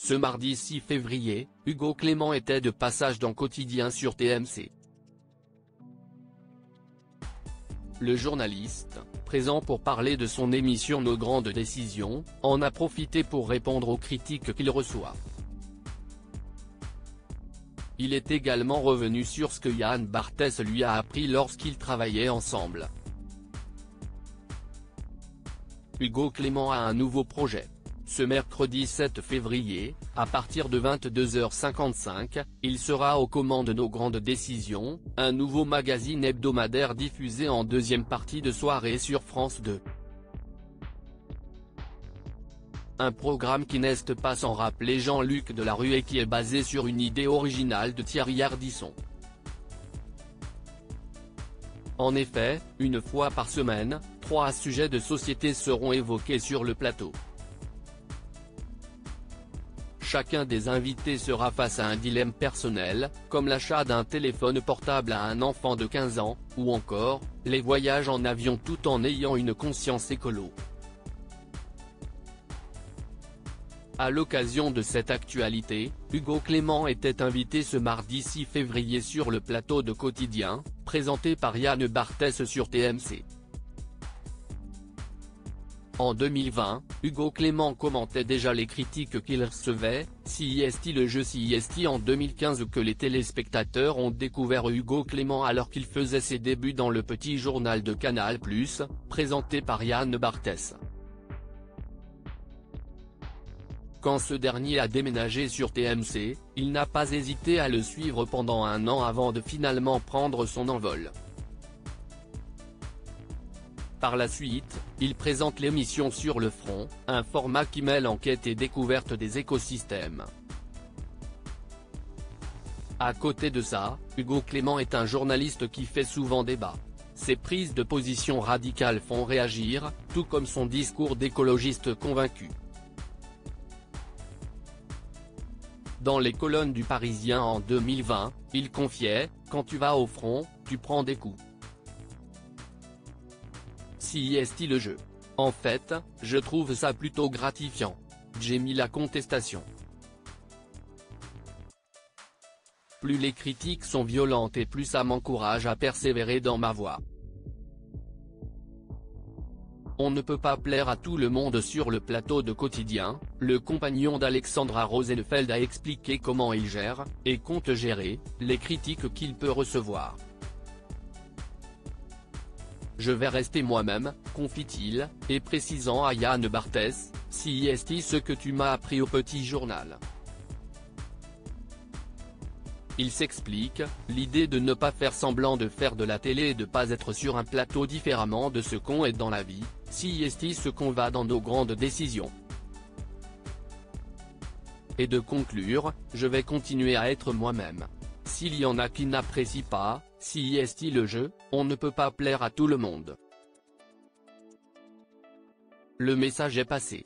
Ce mardi 6 février, Hugo Clément était de passage dans Quotidien sur TMC. Le journaliste, présent pour parler de son émission Nos Grandes Décisions, en a profité pour répondre aux critiques qu'il reçoit. Il est également revenu sur ce que Yann Barthès lui a appris lorsqu'ils travaillaient ensemble. Hugo Clément a un nouveau projet. Ce mercredi 7 février, à partir de 22h55, il sera aux commandes de Nos Grandes Décisions, un nouveau magazine hebdomadaire diffusé en deuxième partie de soirée sur France 2. Un programme qui n'est pas sans rappeler Jean-Luc Delarue et qui est basé sur une idée originale de Thierry Ardisson. En effet, une fois par semaine, 3 sujets de société seront évoqués sur le plateau. Chacun des invités sera face à un dilemme personnel, comme l'achat d'un téléphone portable à un enfant de 15 ans, ou encore, les voyages en avion tout en ayant une conscience écolo. À l'occasion de cette actualité, Hugo Clément était invité ce mardi 6 février sur le plateau de Quotidien, présenté par Yann Barthès sur TMC. En 2020, Hugo Clément commentait déjà les critiques qu'il recevait, CIST le jeu CIST en 2015 que les téléspectateurs ont découvert Hugo Clément alors qu'il faisait ses débuts dans le petit journal de Canal+, présenté par Yann Barthès. Quand ce dernier a déménagé sur TMC, il n'a pas hésité à le suivre pendant un an avant de finalement prendre son envol. Par la suite, il présente l'émission Sur le Front, un format qui mêle enquête et découverte des écosystèmes. À côté de ça, Hugo Clément est un journaliste qui fait souvent débat. Ses prises de position radicales font réagir, tout comme son discours d'écologiste convaincu. Dans les colonnes du Parisien en 2020, il confiait « Quand tu vas au front, tu prends des coups. CIST le jeu. En fait, je trouve ça plutôt gratifiant. J'ai mis la contestation. Plus les critiques sont violentes et plus ça m'encourage à persévérer dans ma voie. On ne peut pas plaire à tout le monde sur le plateau de Quotidien », le compagnon d'Alexandra Rosenfeld a expliqué comment il gère, et compte gérer, les critiques qu'il peut recevoir. Je vais rester moi-même, confie-t-il, et précisant à Yann Barthès, CIST ce que tu m'as appris au petit journal. Il s'explique, l'idée de ne pas faire semblant de faire de la télé et de pas être sur un plateau différemment de ce qu'on est dans la vie, CIST ce qu'on va dans Nos Grandes Décisions. Et de conclure, je vais continuer à être moi-même. S'il y en a qui n'apprécient pas, CIST le jeu, on ne peut pas plaire à tout le monde. Le message est passé.